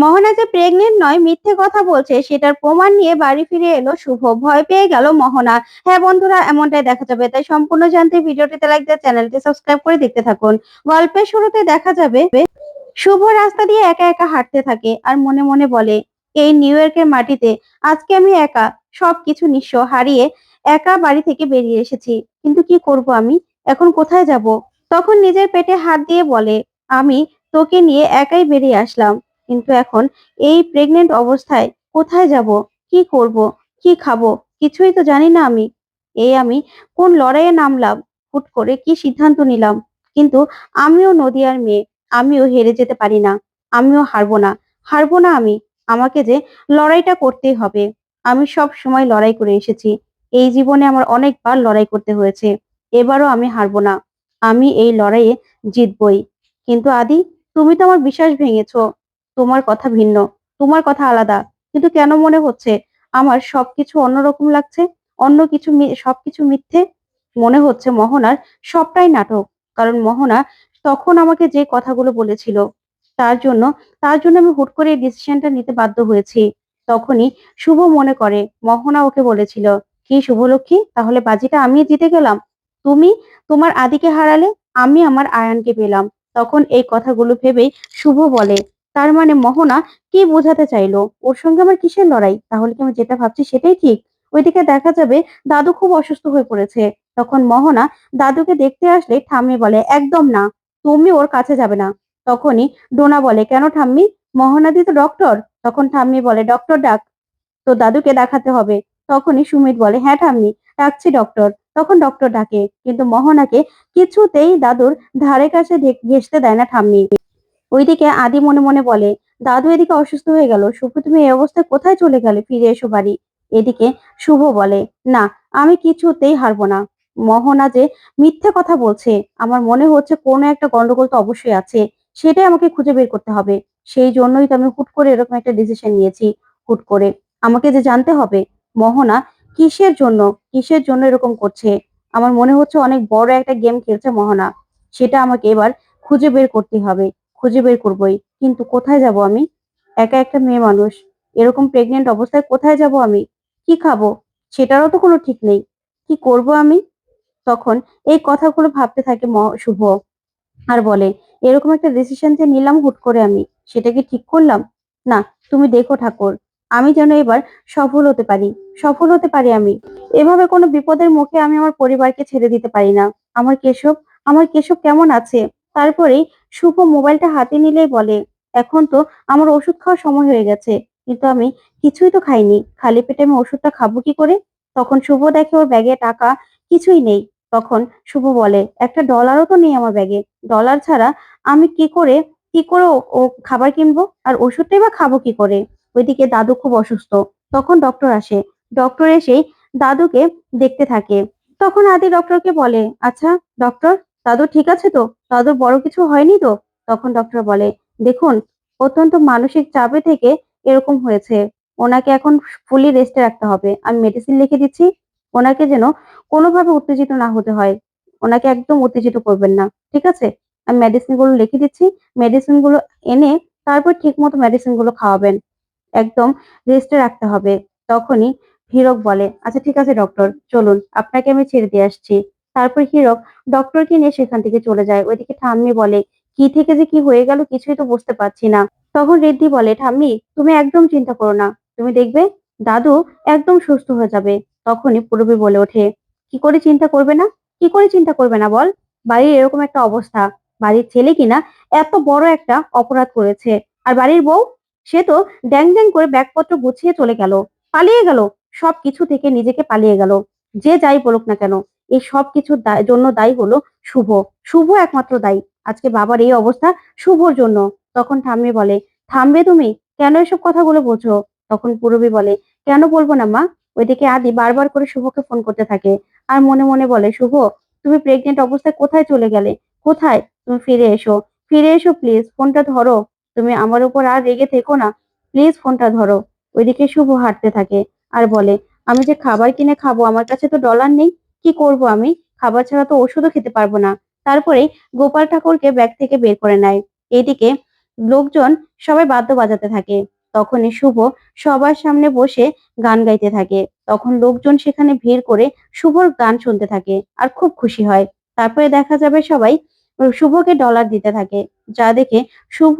মোহনা যে প্রেগনেন্ট নয় মিথ্যে কথা বলছে সেটার প্রমাণ নিয়ে বাড়ি ফিরে এলো শুভ। ভয় পেয়ে গেল মোহনা। হ্যাঁ বন্ধুরা, এমনটাই দেখা যাবে, তাই সম্পূর্ণ জানতে ভিডিওটিতে লাইক দিয়ে চ্যানেলটি সাবস্ক্রাইব করে দেখতে থাকুন। গল্পের শুরুতে দেখা যাবে শুভ রাস্তা দিয়ে একা একা হাঁটতে থাকে আর মনে মনে বলে, এই নিউ ইয়র্কের মাটিতে আজকে আমি একা, সবকিছু নিঃস্ব হারিয়ে একা বাড়ি থেকে বেরিয়ে এসেছি। কিন্তু কি করব আমি, এখন কোথায় যাব? তখন নিজের পেটে হাত দিয়ে বলে, আমি তোকে নিয়ে একাই বেরিয়ে আসলাম, কিন্তু এখন এই প্রেগনেন্ট অবস্থায় কোথায় যাব, কি করব, কি খাবো, কিছুই তো জানি না আমি। আমি কোন লড়াইয়ে নামলাম, হুট করে কি সিদ্ধান্ত নিলাম। কিন্তু আমিও নদিয়ার মেয়ে, আমিও হেরে যেতে পারি না, আমিও হারবো না, হারবো না আমি। আমাকে যে লড়াইটা করতেই হবে। আমি সব সময় লড়াই করে এসেছি, এই জীবনে আমার অনেকবার লড়াই করতে হয়েছে, এবারও আমি হারবো না, আমি এই লড়াইয়ে জিতবই। কিন্তু আদি, তুমি তো আমার বিশ্বাস ভেঙেছো। তোমার কথা ভিন্ন, তোমার কথা আলাদা, কিন্তু কেন মনে হচ্ছে আমার সবকিছু অন্যরকম লাগছে, অন্য কিছু সবকিছু মিথ্যে। মনে হচ্ছে মোহনার সবটাই নাটক, কারণ মোহনা তখন আমাকে যে কথাগুলো বলেছিল, তার জন্য তার জন্য আমি হুট করে এই ডিসিশনটা নিতে বাধ্য হয়েছি। তখনই শুভ মনে করে মোহনা ওকে বলেছিল, কি শুভলক্ষ্মী, তাহলে বাজিটা আমি জিতে গেলাম। তুমি তোমার আদিকে হারালে, আমি আমার আয়ানকে পেলাম। তখন এই কথাগুলো ভেবেই শুভ বলে, তার মানে মোহনা কি বোঝাতে চাইলো, ওর সঙ্গে আমার কিসের লড়াই, তাহলে কি আমি যেটা ভাবছি সেটাই ঠিক। ওইদিকে দেখা যাবে দাদু খুব অসুস্থ হয়ে পড়েছে। তখন মোহনা দাদুকে দেখতে আসলে ঠাম্মি বলে, একদম না, তুমি ওর কাছে যাবে না। তখনই ডোনা বলে, কেন ঠাম্মি, মোহনাদি তো ডক্টর। তখন ঠাম্মি বলে, ডক্টর ডাক, তো দাদুকে দেখাতে হবে। তখনই সুমিত বলে, হ্যাঁ ঠাম্মি, ডাকছি ডক্টর। তখন ডক্টর ডাকে, কিন্তু মোহনাকে কিছুতেই দাদুর ধারে কাছে ঘেঁষতে দেয় না ঠাম্মি। ওইদিকে আদি মনে মনে বলে, দাদু এদিকে অসুস্থ হয়ে গেল, শুভ তুমি এই অবস্থায় কোথায় চলে গেলে, ফিরে এসো বাড়ি। এদিকে শুভ বলে, না, আমি কিছুতেই হারবো না। মোহনা যে মিথ্যে কথা বলছে, আমার মনে হচ্ছে কোনো একটা গন্ডগোল তো অবশ্যই আছে, সেটাই আমাকে খুঁজে বের করতে হবে। সেই জন্যই তো আমি হুট করে এরকম একটা ডিসিশন নিয়েছি। হুট করে আমাকে যে জানতে হবে মোহনা কিসের জন্য, কিসের জন্য এরকম করছে। আমার মনে হচ্ছে অনেক বড় একটা গেম খেলছে মোহনা, সেটা আমাকে এবার খুঁজে বের করতে হবে। খুঁজে বের করবোই, কিন্তু কোথায় যাব আমি, একা একটা মেয়ে মানুষ, এরকম প্রেগনেন্ট অবস্থায় কোথায় যাব আমি, কি খাবো, সেটারও তো কোনো ঠিক নেই, কি করব আমি। তখন এই কথাগুলো ভাবতে থাকে শুভ, আর বলে, এরকম একটা ডিসিশন যে নিলাম হুট করে আমি, সেটা কি ঠিক করলাম? না, তুমি দেখো ঠাকুর, আমি যেন এবার সফল হতে পারি, সফল হতে পারি আমি। এভাবে কোনো বিপদের মুখে আমি আমার পরিবারকে ছেড়ে দিতে পারি না। আমার কেশব, আমার কেশব কেমন আছে? তারপরেই শুভ মোবাইলটা হাতে নিলেই বলে, এখন তো আমার ওষুধ খাওয়ার সময় হয়ে গেছে, কিন্তু আমি কিছুই তো খাইনি, খালি পেটে আমি ওষুধটা খাবো কি করে? তখন শুভ দেখে ওর ব্যাগে টাকা কিছুই নেই। তখন শুভ বলে, একটা ডলারও তো নেই আমার ব্যাগে, ডলার ছাড়া আমি কি করে ও খাবার কিনবো, আর ওষুধটাই বা খাবো কি করে? ওইদিকে দাদু খুব অসুস্থ। তখন ডক্টর আসে, ডক্টর এসেই দাদুকে দেখতে থাকে। তখন আদি ডক্টরকে বলে, আচ্ছা ডক্টর, দাদু ঠিক আছে তো, দাদুর বড় কিছু হয়নি তো? তখন ডক্টর বলে, দেখুন, অত্যন্ত মানসিক চাপে থেকে এরকম হয়েছে, ওনাকে এখন ফুলি রেস্টে রাখতে হবে। আমি মেডিসিন লিখে দিচ্ছি, ওনাকে যেন কোনোভাবে উত্তেজিত না হতে হয়, ওনাকে একদম উত্তেজিত করবেন না, ঠিক আছে? আমি মেডিসিন গুলো লিখে দিচ্ছি, মেডিসিন গুলো এনে তারপর ঠিক মতো মেডিসিন গুলো খাওয়াবেন, একদম রেস্টে রাখতে হবে। তখনই হীরক বলে, আচ্ছা ঠিক আছে ডক্টর, চলুন আপনাকে আমি ছেড়ে দিয়ে আসছি। তারপর হীরক ডক্টরকে নিয়ে সেখান থেকে চলে যায়। ওইদিকে ঠাম্মি বলে, কি থেকে যে কি হয়ে গেল কিছুই তো বুঝতে পারছি না। তখন ঋদ্ধি বলে, ঠাম্মি তুমি একদম চিন্তা করো না, তুমি দেখবে দাদু একদম সুস্থ হয়ে যাবে। তখনই পূরবী বলে ওঠে, কি করে চিন্তা করবে না, কি করে চিন্তা করবে না বল, বাড়ির এরকম একটা অবস্থা, বাড়ির ছেলে কিনা এত বড় একটা অপরাধ করেছে, আর বাড়ির বউ, সে তো ড্যাং ড্যাং করে ব্যাগপত্র গুছিয়ে চলে গেল, পালিয়ে গেল, সবকিছু থেকে নিজেকে পালিয়ে গেল। যে যাই বলুক না কেন, এই সব কিছুর জন্য দায়ী হলো শুভ, শুভ একমাত্র দায়ী। আজকে বাবার এই অবস্থা শুভর জন্য। তখন ঠাম্মি বলে, থামবে তুমি, কেন এসব কথাগুলো বলছো? তখন পূরবী বলে, কেন বলবো না মা? ওইদিকে আদি বারবার করে শুভকে ফোন করতে থাকে, আর মনে মনে বলে, শুভ তুমি প্রেগনেন্ট অবস্থায় কোথায় চলে গেলে, কোথায়, তুমি ফিরে এসো, ফিরে এসো প্লিজ, ফোনটা ধরো, তুমি আমার উপর আর রেগে থেকো না, প্লিজ ফোনটা ধরো। ওইদিকে শুভ হাঁটতে থাকে আর বলে, আমি যে খাবার কিনে খাবো, আমার কাছে তো ডলার নেই, কি করব আমি, খাবার ছাড়া তো ওষুধও খেতে পারবো না। তারপরে গোপাল ঠাকুরকে ব্যাগ থেকে বের করে নেয়। এইদিকে লোকজন সবাই বাদ্য বাজাতে থাকে। তখনই শুভ সবার সামনে বসে গান গাইতে থাকে। তখন লোকজন সেখানে ভিড় করে শুভর গান শুনতে থাকে আর খুব খুশি হয়। তারপরে দেখা যাবে সবাই শুভকে ডলার দিতে থাকে, যা দেখে শুভ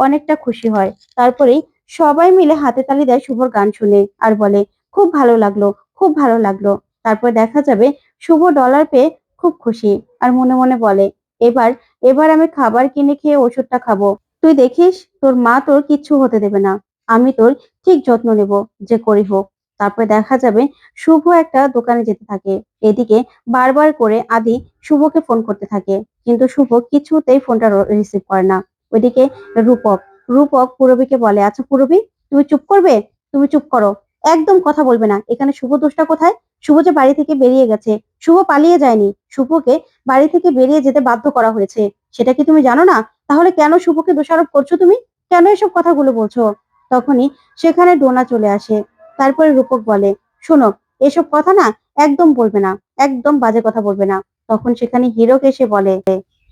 অনেকটা খুশি হয়। তারপরেই সবাই মিলে হাতে তালি দেয় শুভর গান শুনে আর বলে, খুব ভালো লাগলো, খুব ভালো লাগলো। তারপর দেখা যাবে শুভ ডলার পেয়ে খুব খুশি আর মনে মনে বলে, এবার এবার আমি খাবার কিনে খেয়ে ওষুধটা খাবো। তুই দেখিস তোর মা তোর কিচ্ছু হতে দেবে না। আমি তোর ঠিক যত্ন নেব, যে করি হোক। তারপরে দেখা যাবে শুভ একটা দোকানে যেতে থাকে। এদিকে বারবার করে আদি শুভকে ফোন করতে থাকে, কিন্তু শুভ কিছুতেই ফোনটা রিসিভ করে না। ওইদিকে রূপক রূপক পূরবীকে বলে, আচ্ছা পূরবী, তুমি চুপ করবে? তুমি চুপ করো, একদম কথা বলবে না। এখানে শুভ দোষটা কোথায়? শুভ যে বাড়ি থেকে বেরিয়ে গেছে, শুভ পালিয়ে যায়নি। শুভকে বাড়ি থেকে বেরিয়ে যেতে বাধ্য করা হয়েছে, সেটা কি তুমি জানো না? তাহলে কেন শুভকে দোষারোপ করছো তুমি? কেন এসব কথাগুলো বলছো? তখনই সেখানে ডোনা চলে আসে। তারপরে রূপক বলে, শোনো, এসব কথা না একদম বলবে না, একদম বাজে কথা বলবে না। তখন সেখানে হিরোক এসে বলে,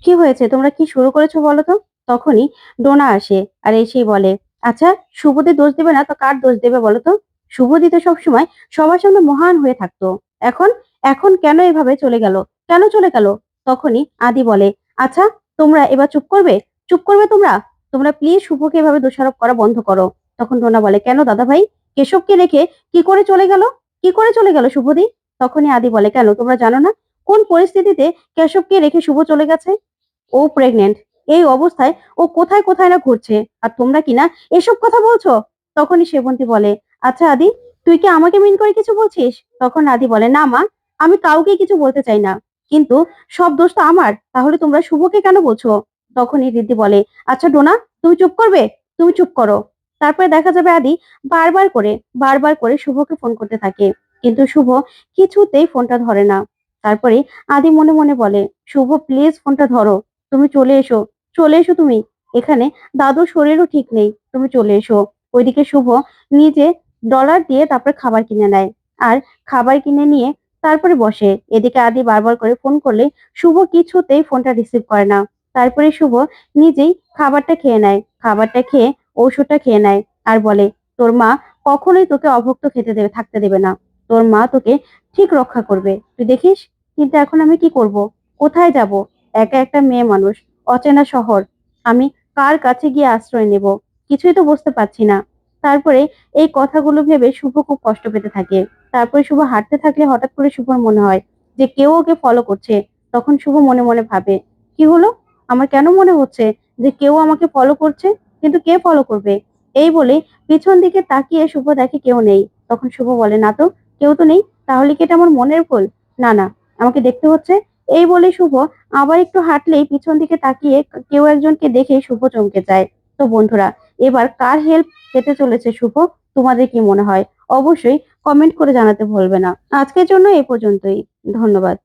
কি হয়েছে, তোমরা কি শুরু করেছো বলো তো? তখনই ডোনা আসে আর এসেই বলে, আচ্ছা, শুভদের দোষ দেবে না তো কার দোষ দেবে বলো তো? শুভদি তো সবসময় সবার সামনে মহান হয়ে থাকতো, এখন এখন কেন এভাবে চলে গেল? কেন চলে গেল? তখনই আদি বলে, আচ্ছা, তোমরা এবার চুপ করবে? চুপ করবে তোমরা? তোমরা প্লিজ শুভকে এভাবে দোষারোপ করা বন্ধ করো। তখন ডোনা বলে, কেন দাদা ভাই, কেশবকে রেখে কি করে চলে গেল? কি করে চলে গেল শুভদি? তখনই আদি বলে, কেন তোমরা জানো না কোন পরিস্থিতিতে কেশবকে রেখে শুভ চলে গেছে? ও প্রেগনেন্ট। এই অবস্থায় ও কোথায় কোথায় না ঘুরছে, আর তোমরা কিনা এসব কথা বলছো। তখনই সেবন্তী বলে, আচ্ছা আদি, তুই কি আমাকে মিন করে কিছু বলছিস? তখন আদি বলে, না মা, আমি কাউকে কিছু বলতে চাই না, কিন্তু সব দোষ তো আমার, তাহলে তোমরা শুভকে কেন বলছো? তখনই রিদ্ধি বলে, আচ্ছা ডোনা, তুমি চুপ করবে? তুমি চুপ করো। তারপরে দেখা যাবে আদি বারবার করে শুভকে ফোন করতে থাকে, কিন্তু শুভ কিছুতেই ফোনটা ধরে না। তারপরে আদি মনে মনে বলে, শুভ প্লিজ ফোনটা ধরো, তুমি চলে এসো, চলে এসো তুমি এখানে। দাদুর শরীরও ঠিক নেই, তুমি চলে এসো। ওইদিকে শুভ নিজে ডলার দিয়ে তারপরে খাবার কিনে নেয় আর খাবার কিনে নিয়ে তারপরে বসে। এদিকে আদি বারবার করে ফোন করলে শুভ কিছুতেই ফোনটা রিসিভ করে না। তারপরে শুভ নিজেই খাবারটা খেয়ে নেয়, খাবারটা খেয়ে ঔষধটা খেয়ে নেয় আর বলে, তোর মা কখনোই তোকে অভুক্ত খেতে দেবে, থাকতে দেবে না। তোর মা তোকে ঠিক রক্ষা করবে, তুই দেখিস। কিন্তু এখন আমি কি করব? কোথায় যাব? একা একটা মেয়ে মানুষ, অচেনা শহর, আমি কার কাছে গিয়ে আশ্রয় নেব? কিছুই তো বুঝতে পারছি না। তারপরে এই কথাগুলো ভেবে শুভ খুব কষ্ট পেতে থাকে। তারপরে শুভ হাঁটতে থাকলে হঠাৎ করে শুভর মনে হয় যে কেউ ওকে ফলো করছে। তখন শুভ মনে মনে ভাবে, কি হলো, আমার কেন মনে হচ্ছে যে কেউ আমাকে ফলো করছে? কিন্তু কে ফলো করবে? এই বলে পিছন দিকে তাকিয়ে শুভ দেখে কেউ নেই। তখন শুভ বলে, না তো, কেউ তো নেই, তাহলে কি এটা আমার মনের ভুল? না না, আমাকে দেখতে হচ্ছে। এই বলে শুভ আবার একটু হাঁটলেই পিছন দিকে তাকিয়ে কেউ একজনকে দেখে শুভ চমকে যায়। তো বন্ধুরা, এবার কার হেল্প পেতে চলেছে শুভ? তোমাদের কি মনে হয়? অবশ্যই কমেন্ট করে জানাতে ভুলবে না। আজকের জন্য এ পর্যন্তই। ধন্যবাদ।